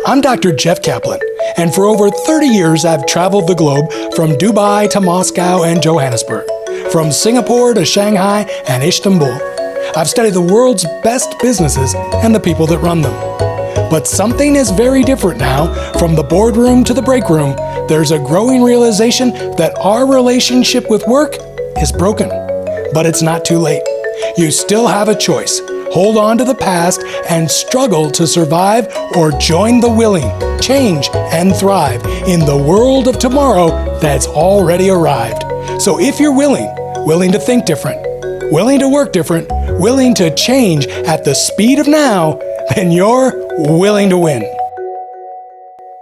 I'm Dr. Jeff Kaplan, and for over 30 years I've traveled the globe from Dubai to Moscow and Johannesburg, from Singapore to Shanghai and Istanbul. I've studied the world's best businesses and the people that run them. But something is very different now. From the boardroom to the break room, there's a growing realization that our relationship with work is broken. But it's not too late. You still have a choice. Hold on to the past and struggle to survive, or join the willing, change, and thrive in the world of tomorrow that's already arrived. So if you're willing to think different, willing to work different, willing to change at the speed of now, then you're willing to win.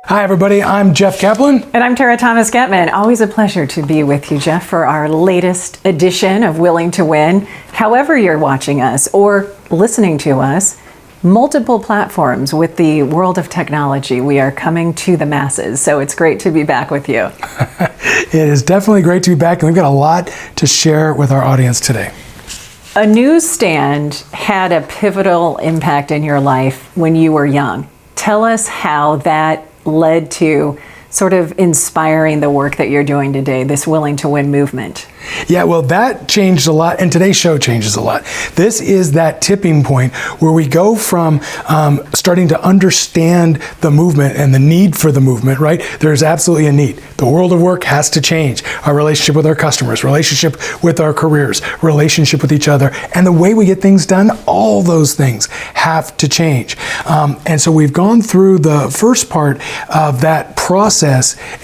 Hi, everybody. I'm Jeff Kaplan. And I'm Tara Thomas Getman. Always a pleasure to be with you, Jeff, for our latest edition of Willing to Win. However you're watching us or listening to us, multiple platforms with the world of technology, we are coming to the masses. So it's great to be back with you. It is definitely great to be back, and we've got a lot to share with our audience today. A newsstand had a pivotal impact in your life when you were young. Tell us how that led to sort of inspiring the work that you're doing today, this Willing to Win movement. Yeah, well, that changed a lot, and today's show changes a lot. This is that tipping point where we go from starting to understand the movement and the need for the movement, right? There's absolutely a need. The world of work has to change. Our relationship with our customers, relationship with our careers, relationship with each other, and the way we get things done, all those things have to change. And so we've gone through the first part of that process,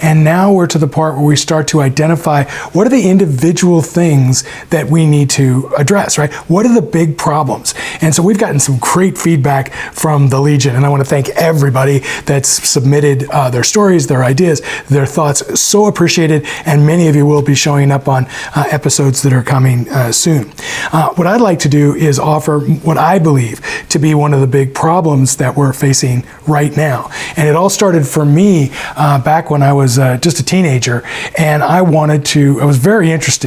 and now we're to the part where we start to identify what are the individual things that we need to address, right? What are the big problems? And so we've gotten some great feedback from the Legion, and I want to thank everybody that's submitted their stories, their ideas, their thoughts. So appreciated, and many of you will be showing up on episodes that are coming soon. What I'd like to do is offer what I believe to be one of the big problems that we're facing right now. And it all started for me back when I was just a teenager, and I was very interested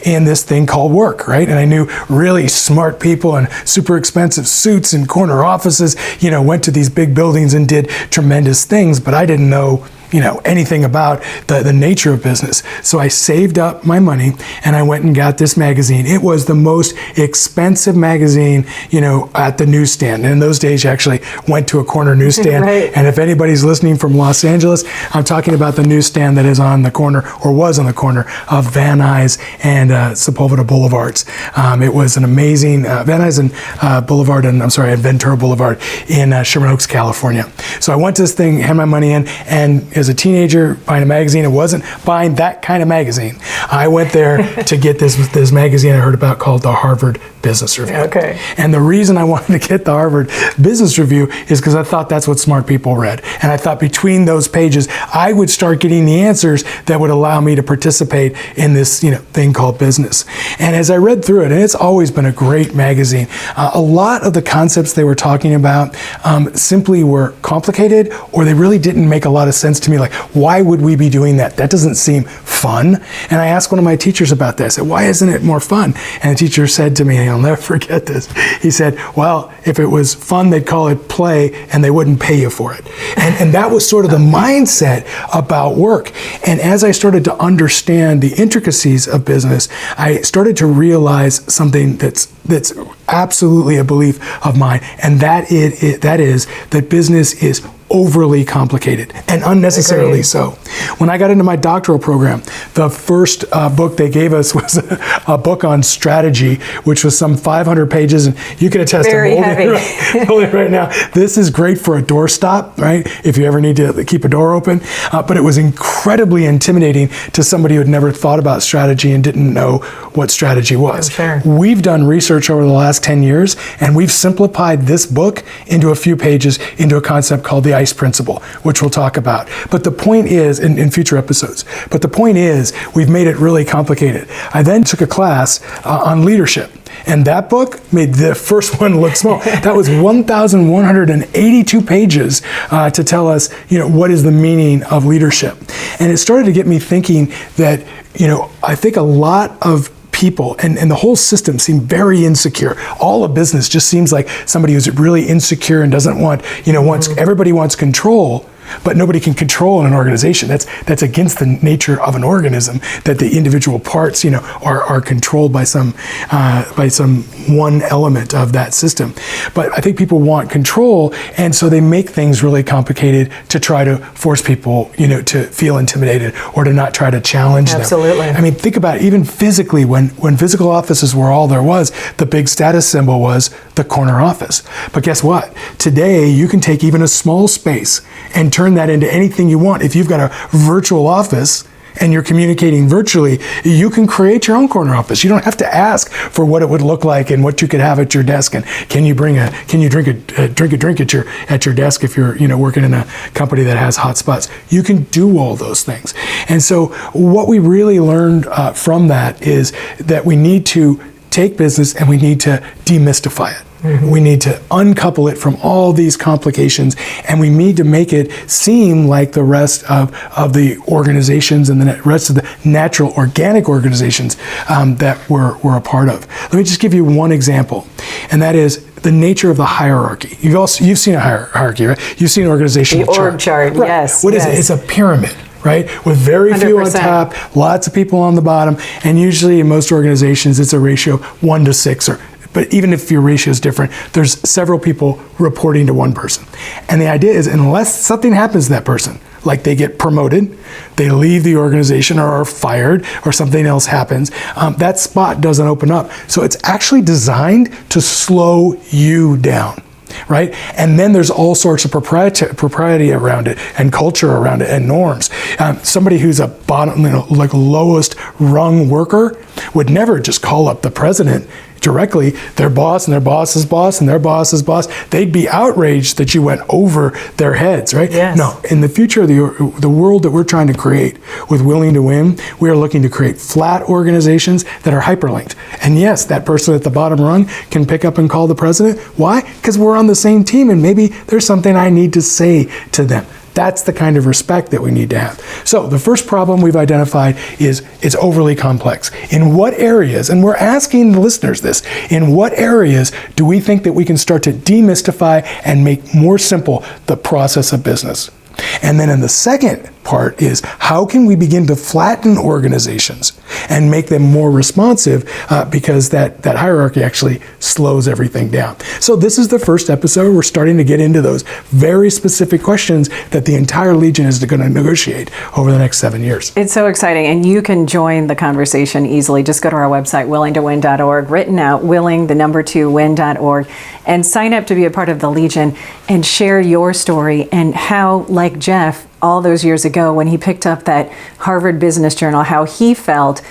in this thing called work, right? And I knew really smart people in super expensive suits and corner offices, went to these big buildings and did tremendous things, but I didn't know anything about the nature of business. So I saved up my money and I went and got this magazine. It was the most expensive magazine, at the newsstand. And in those days, you actually went to a corner newsstand. Right. And if anybody's listening from Los Angeles, I'm talking about the newsstand that is on the corner, or was on the corner, of Van Nuys and Sepulveda Boulevards. It was an amazing, Van Nuys and Boulevard, and Ventura Boulevard in Sherman Oaks, California. So I went to this thing, had my money in, and as a teenager buying a magazine, it wasn't buying that kind of magazine. I went there to get this magazine I heard about called the Harvard Business Review. Okay. And the reason I wanted to get the Harvard Business Review is because I thought that's what smart people read. And I thought between those pages, I would start getting the answers that would allow me to participate in this thing called business. And as I read through it, and it's always been a great magazine, a lot of the concepts they were talking about simply were complicated, or they really didn't make a lot of sense to me. Like, why would we be doing that? That doesn't seem fun. And I asked one of my teachers about this. I said, why isn't it more fun? And the teacher said to me, and I'll never forget this, he said, well, if it was fun, they'd call it play and they wouldn't pay you for it. And that was sort of the mindset about work. And as I started to understand the intricacies of business, I started to realize something that's absolutely a belief of mine, and that is that business is overly complicated, and unnecessarily so. When I got into my doctoral program, the first book they gave us was a book on strategy, which was some 500 pages, and you can attest, Very I'm heavy. holding it right now. This is great for a doorstop, right? If you ever need to keep a door open. But it was incredibly intimidating to somebody who had never thought about strategy and didn't know what strategy was. Sure. We've done research over the last 10 years, and we've simplified this book into a few pages into a concept called the ICE principle, which we'll talk about. But the point is, in future episodes, but the point is, we've made it really complicated. I then took a class on leadership. And that book made the first one look small. That was 1,182 pages to tell us, what is the meaning of leadership. And it started to get me thinking that, I think a lot of people and the whole system seem very insecure. All of business just seems like somebody who's really insecure and doesn't want, everybody wants control, but nobody can control an organization. That's against the nature of an organism, that the individual parts, are controlled by some one element of that system. But I think people want control, and so they make things really complicated to try to force people, to feel intimidated or to not try to challenge them. Absolutely. I mean, think about it, even physically, when physical offices were all there was, the big status symbol was the corner office. But guess what? Today, you can take even a small space and turn that into anything you want. If you've got a virtual office and you're communicating virtually, you can create your own corner office. You don't have to ask for what it would look like and what you could have at your desk. And can you drink a drink at your desk if you're working in a company that has hot spots? You can do all those things. And so what we really learned from that is that we need to take business and we need to demystify it. Mm-hmm. We need to uncouple it from all these complications, and we need to make it seem like the rest of the organizations and the rest of the natural organic organizations that we're a part of. Let me just give you one example, and that is the nature of the hierarchy. You've seen a hierarchy, right? You've seen an organizational chart. The org chart, right. Yes. What is it? It's a pyramid. Right? With very few on 100%. top, lots of people on the bottom, and usually in most organizations it's a ratio 1 to 6, but even if your ratio is different, there's several people reporting to one person. And the idea is, unless something happens to that person, like they get promoted, they leave the organization or are fired, or something else happens, that spot doesn't open up. So it's actually designed to slow you down. Right? And then there's all sorts of propriety around it and culture around it and norms. Somebody who's a bottom, like lowest rung worker would never just call up the president directly, their boss and their boss's boss and their boss's boss. They'd be outraged that you went over their heads, right? Yes. No, in the future, the world that we're trying to create with Willing to Win, we are looking to create flat organizations that are hyperlinked. And yes, that person at the bottom rung can pick up and call the president. Why? Because we're on the same team, and maybe there's something I need to say to them. That's the kind of respect that we need to have. So the first problem we've identified is it's overly complex. In what areas, and we're asking the listeners this, in what areas do we think that we can start to demystify and make more simple the process of business? And then in the second part is, how can we begin to flatten organizations and make them more responsive, because that hierarchy actually slows everything down. So this is the first episode. We're starting to get into those very specific questions that the entire Legion is going to negotiate over the next 7 years. It's so exciting, and you can join the conversation easily. Just go to our website, willingtowin.org, written out, win.org, and sign up to be a part of the Legion and share your story and how, like Jeff, all those years ago when he picked up that Harvard Business Journal, how he felt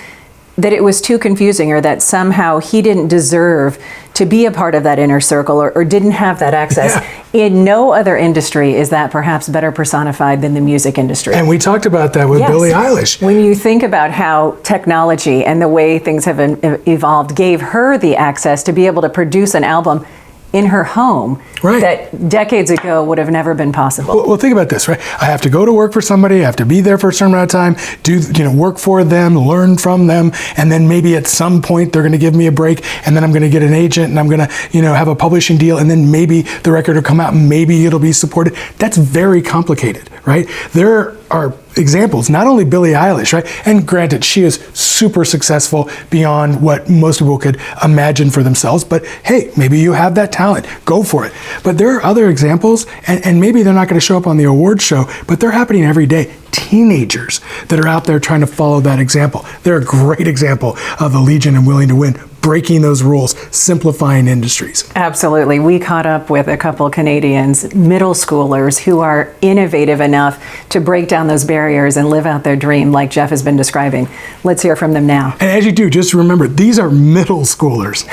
that it was too confusing, or that somehow he didn't deserve to be a part of that inner circle, or didn't have that access. Yeah. In no other industry is that perhaps better personified than the music industry. And we talked about that with Billie Eilish. When you think about how technology and the way things have evolved gave her the access to be able to produce an album in her home, right, that decades ago would have never been possible. Well, think about this, right? I have to go to work for somebody, I have to be there for a certain amount of time, work for them, learn from them, and then maybe at some point they're going to give me a break, and then I'm going to get an agent, and I'm going to, have a publishing deal, and then maybe the record will come out, and maybe it'll be supported. That's very complicated, right? There are examples, not only Billie Eilish, right? And granted, she is super successful beyond what most people could imagine for themselves, but hey, maybe you have that talent, go for it. But there are other examples, and maybe they're not going to show up on the awards show, but they're happening every day. Teenagers that are out there trying to follow that example. They're a great example of the Legion and Willing to Win, breaking those rules, simplifying industries. Absolutely. We caught up with a couple of Canadians, middle schoolers, who are innovative enough to break down those barriers and live out their dream like Jeff has been describing. Let's hear from them now. And as you do, just remember, these are middle schoolers.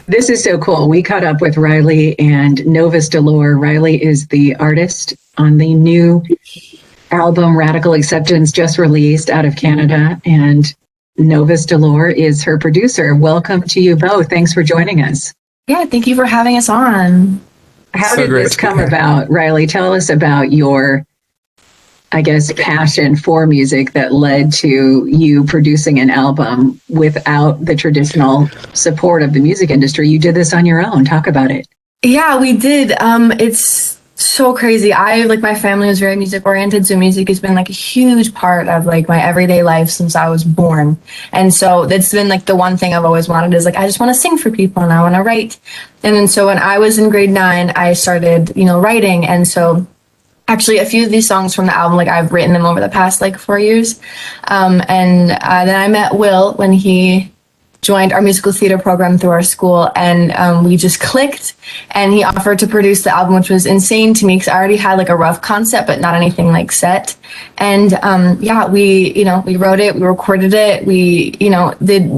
This is so cool. We caught up with Riley and Novus Delore. Riley is the artist on the new album Radical Acceptance, just released out of Canada, and Novus Delore is her producer. Welcome to you both. Thanks for joining us. Yeah, thank you for having us on. How did this come about, Riley? Tell us about your I guess, passion for music that led to you producing an album without the traditional support of the music industry. You did this on your own. Talk about it. Yeah, we did. It's so crazy. My family was very music oriented, so music has been like a huge part of like my everyday life since I was born. And so that's been like the one thing I've always wanted is like I just want to sing for people and I want to write. And then so when I was in grade 9, I started, writing. And so actually a few of these songs from the album, like I've written them over the past like 4 years. Then I met Will when he joined our musical theater program through our school, and we just clicked, and he offered to produce the album, which was insane to me because I already had like a rough concept but not anything like set. And we wrote it, we recorded it, we did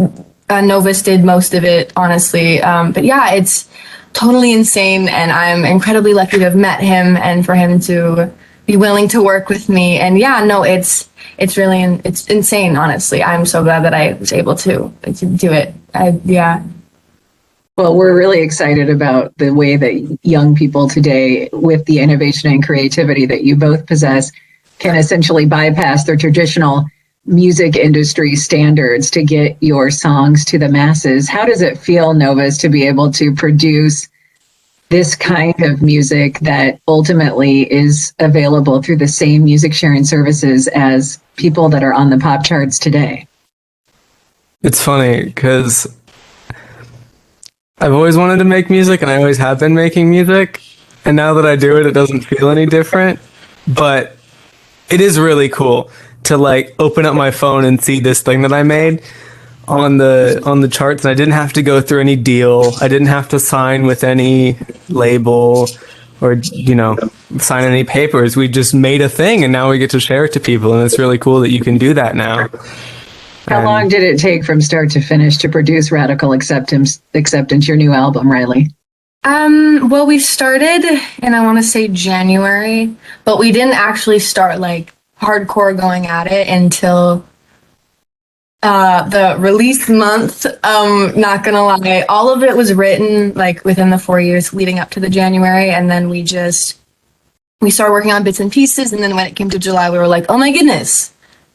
Novus did most of it, honestly. But yeah, it's totally insane, and I'm incredibly lucky to have met him and for him to be willing to work with me. And yeah, no, it's really, it's insane, honestly. I'm so glad that I was able to do it. Well, we're really excited about the way that young people today, with the innovation and creativity that you both possess, can essentially bypass their traditional music industry standards to get your songs to the masses. How does it feel, Novus, to be able to produce this kind of music that ultimately is available through the same music sharing services as people that are on the pop charts today? It's funny because I've always wanted to make music and I always have been making music. And now that I do it, it doesn't feel any different. But it is really cool to like open up my phone and see this thing that I made on the charts, and I didn't have to go through any deal. I didn't have to sign with any label or sign any papers. We just made a thing, and now we get to share it to people, and it's really cool that you can do that now. How long did it take from start to finish to produce Radical Acceptance, your new album, Riley? Well, we started in, I want to say January, but we didn't actually start like hardcore going at it until the release month. Not gonna lie, all of it was written like within the 4 years leading up to the January, and then we started working on bits and pieces, and then when it came to July, we were like, oh my goodness,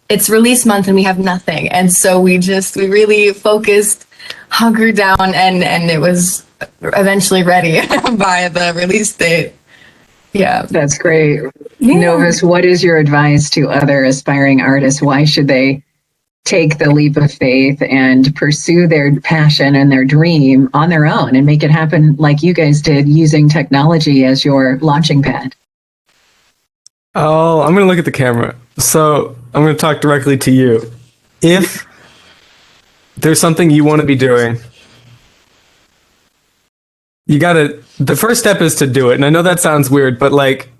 it's release month and we have nothing. And so we really focused, hunkered down, and it was eventually ready by the release date. Yeah. That's great. Yeah. Novus, what is your advice to other aspiring artists? Why should they take the leap of faith and pursue their passion and their dream on their own and make it happen like you guys did, using technology as your launching pad? Oh, I'm going to look at the camera. So I'm going to talk directly to you. If there's something you want to be doing, the first step is to do it. And I know that sounds weird, but like,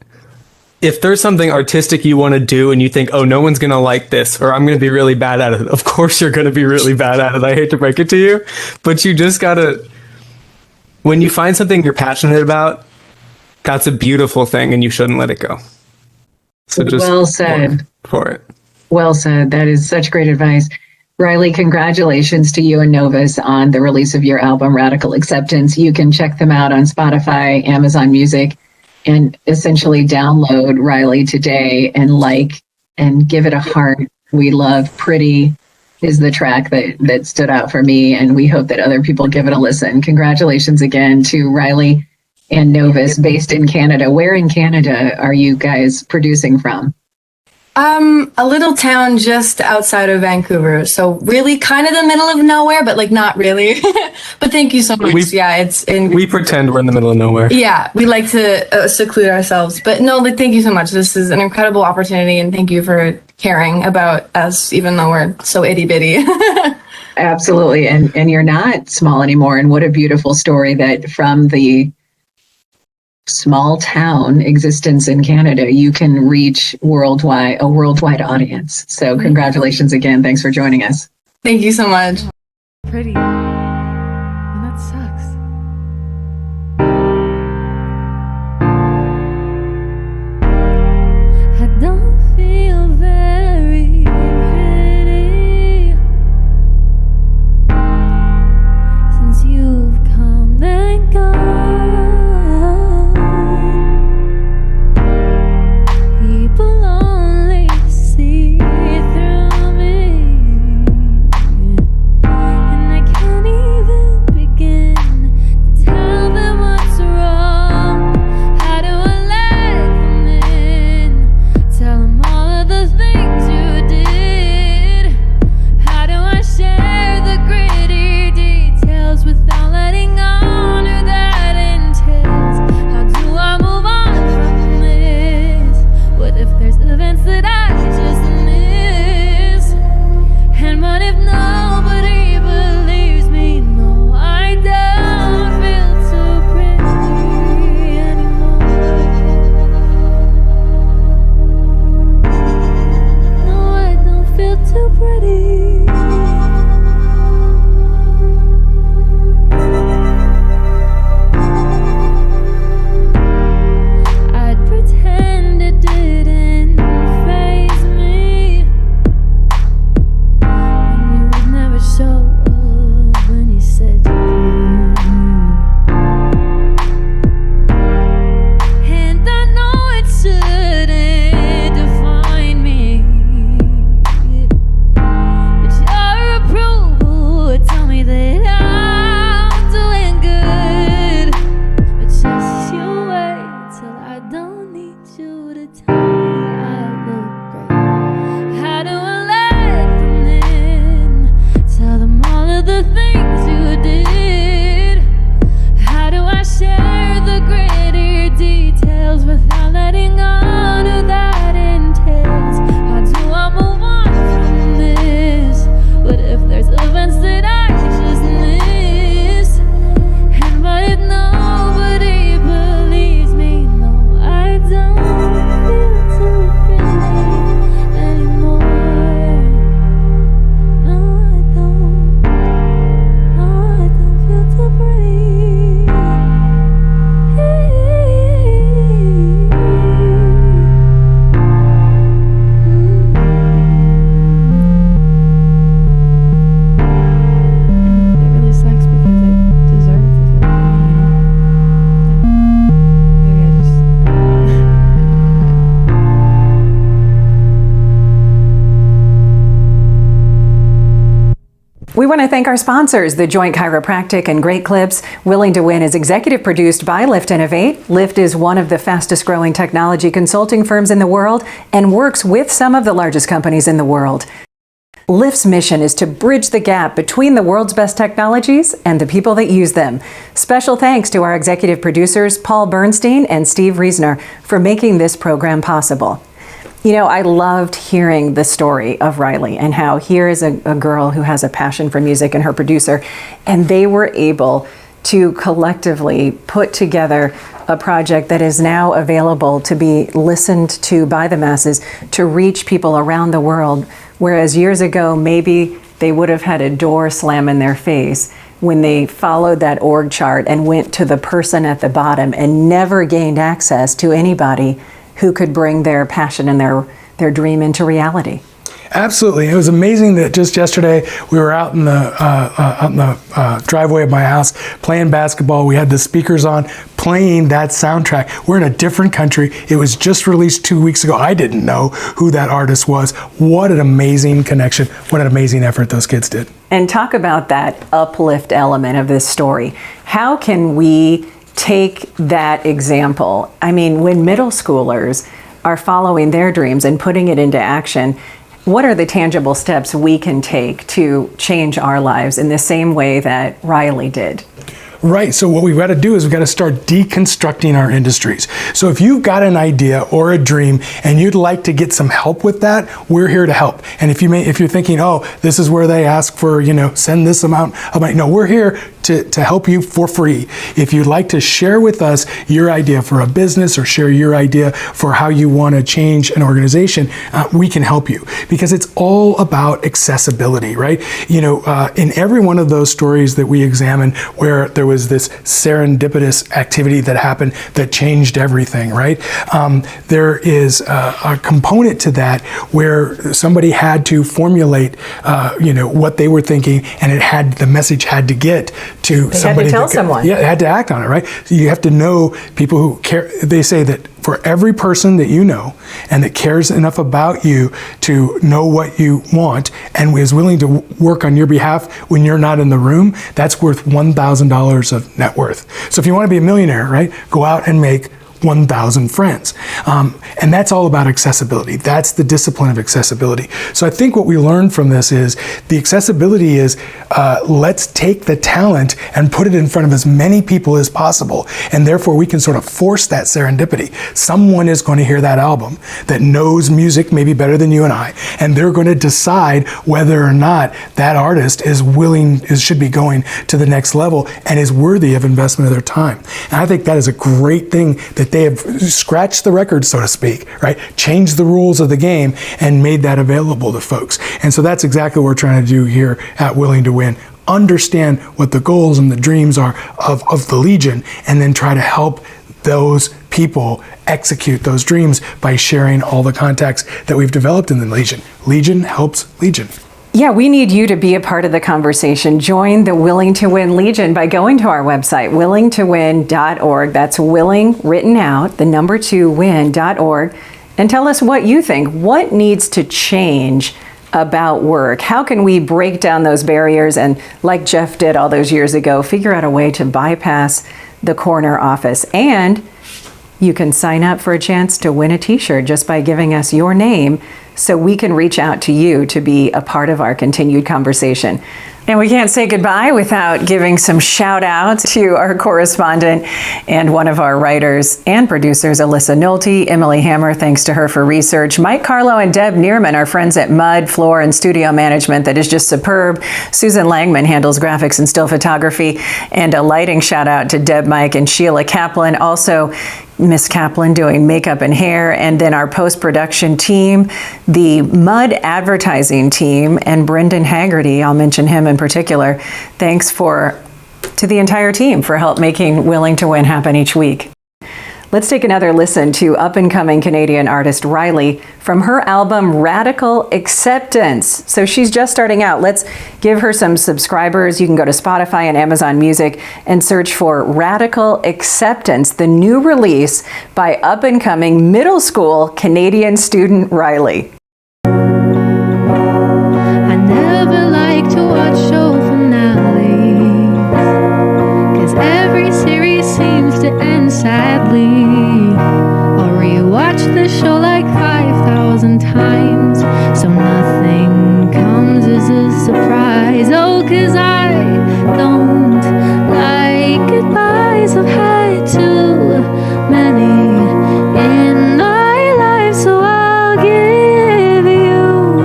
if there's something artistic you want to do and you think, oh, no one's going to like this, or I'm going to be really bad at it. Of course you're going to be really bad at it. I hate to break it to you, but you just got to, when you find something you're passionate about, that's a beautiful thing and you shouldn't let it go. So just well said. For it. Well said. That is such great advice. Riley, congratulations to you and Novus on the release of your album, Radical Acceptance. You can check them out on Spotify, Amazon Music, and essentially download Riley today and give it a heart. We love Pretty is the track that stood out for me, and we hope that other people give it a listen. Congratulations again to Riley and Novus, based in Canada. Where in Canada are you guys producing from? A little town just outside of Vancouver. So really kind of the middle of nowhere, but like not really. But thank you so much. We pretend we're in the middle of nowhere. Yeah, we like to seclude ourselves. But no, like, thank you so much. This is an incredible opportunity, and thank you for caring about us, even though we're so itty bitty. Absolutely. And you're not small anymore. And what a beautiful story that from the small town existence in Canada, you can reach a worldwide audience. So congratulations again. Thanks for joining us. Thank you so much. Pretty. And that sucks. I don't feel very pretty since you've come and gone. People only thank our sponsors, The Joint Chiropractic and Great Clips. Willing to Win is executive produced by Lyft Innovate. Lyft is one of the fastest growing technology consulting firms in the world and works with some of the largest companies in the world. Lyft's mission is to bridge the gap between the world's best technologies and the people that use them. Special thanks to our executive producers, Paul Bernstein and Steve Reisner, for making this program possible. You know, I loved hearing the story of Riley and how here is a girl who has a passion for music and her producer, and they were able to collectively put together a project that is now available to be listened to by the masses, to reach people around the world, whereas years ago maybe they would have had a door slam in their face when they followed that org chart and went to the person at the bottom and never gained access to anybody who could bring their passion and their dream into reality. Absolutely. It was amazing that just yesterday we were out in the driveway of my house playing basketball. We had the speakers on playing that soundtrack. We're in a different country. It was just released 2 weeks ago. I didn't know who that artist was. What an amazing connection. What an amazing effort those kids did. And talk about that uplift element of this story. How can we take that example? I mean, when middle schoolers are following their dreams and putting it into action, what are the tangible steps we can take to change our lives in the same way that Riley did? Right. So what we've got to do is we've got to start deconstructing our industries. So if you've got an idea or a dream and you'd like to get some help with that, we're here to help. And if you're thinking, oh, this is where they ask for, send this amount of money. No, we're here to help you for free. If you'd like to share with us your idea for a business or share your idea for how you want to change an organization, we can help you, because it's all about accessibility, right? In every one of those stories that we examine where there was this serendipitous activity that happened that changed everything, right? There is a component to that where somebody had to formulate, what they were thinking, and the message had to get to somebody. They had to tell someone. Yeah, they had to act on it, right? So you have to know people who care. They say that for every person that you know and that cares enough about you to know what you want and is willing to work on your behalf when you're not in the room, that's worth $1,000 of net worth. So if you want to be a millionaire, right, go out and make 1,000 friends. And that's all about accessibility. That's the discipline of accessibility. So I think what we learned from this is the accessibility is let's take the talent and put it in front of as many people as possible. And therefore we can sort of force that serendipity. Someone is going to hear that album that knows music maybe better than you and I, and they're going to decide whether or not that artist should be going to the next level and is worthy of investment of their time. And I think that is a great thing that they have scratched the record, so to speak, right? Changed the rules of the game and made that available to folks. And so that's exactly what we're trying to do here at Willing to Win. Understand what the goals and the dreams are of the Legion, and then try to help those people execute those dreams by sharing all the contacts that we've developed in the Legion. Legion helps Legion. Yeah, we need you to be a part of the conversation. Join the Willing to Win Legion by going to our website, willingtowin.org. That's willing written out, the number 2 win.org, and tell us what you think. What needs to change about work? How can we break down those barriers and, like Jeff did all those years ago, figure out a way to bypass the corner office? And you can sign up for a chance to win a t-shirt just by giving us your name so we can reach out to you to be a part of our continued conversation. And we can't say goodbye without giving some shout outs to our correspondent and one of our writers and producers, Alyssa Nolte, Emily Hammer, thanks to her for research. Mike Carlo and Deb Neerman are friends at Mud, Floor, and Studio Management that is just superb. Susan Langman handles graphics and still photography. And a lighting shout out to Deb, Mike, and Sheila Kaplan. Also, Miss Kaplan doing makeup and hair, and then our post-production team, the Mud advertising team, and Brendan Haggerty, I'll mention him in particular. Thanks to the entire team for help making Willing to Win happen each week. Let's take another listen to up-and-coming Canadian artist Riley from her album Radical Acceptance. So she's just starting out. Let's give her some subscribers. You can go to Spotify and Amazon Music and search for Radical Acceptance, the new release by up-and-coming middle school Canadian student Riley. I never like to watch show from now. leave. I'll rewatch the show like 5,000 times, so nothing comes as a surprise. Oh, 'cause I don't like goodbyes. I've had too many in my life, so I'll give you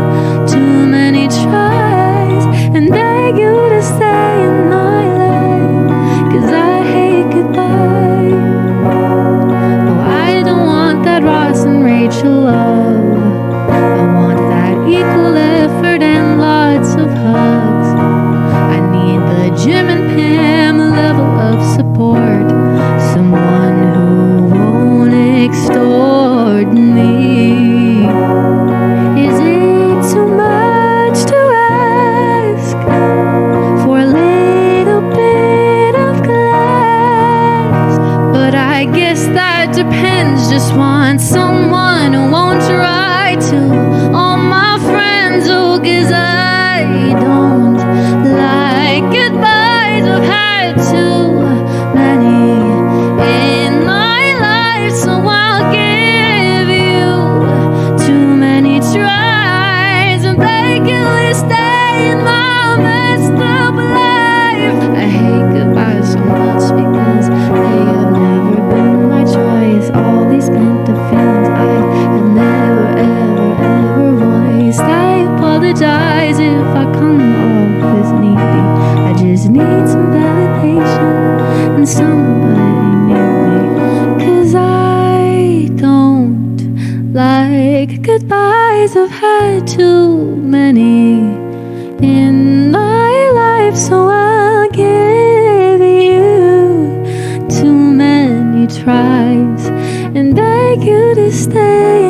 too many tries and beg you to stay in my life, 'cause I hate goodbye. Oh, I don't want that Ross and Rachel love. I want that equal effort and lots of hugs. I need the Jim and Pam level of support, someone who won't extort me. Is it too much to ask for a little bit of class? But I guess that depends. Just want someone who won't try to. All my friends, oh, 'cause I don't like goodbyes. I've had too many in my life, so I'll give you too many tries and beg you to stay in my messed up life. I hate goodbyes so much because they have never been my choice. All these pent up feelings I have never, ever, ever voiced. I apologize if I come off as needy. I just need some validation and somebody near me, 'cause I don't like goodbyes. I've had too many in my life, so I'll give you too many tries and beg you to stay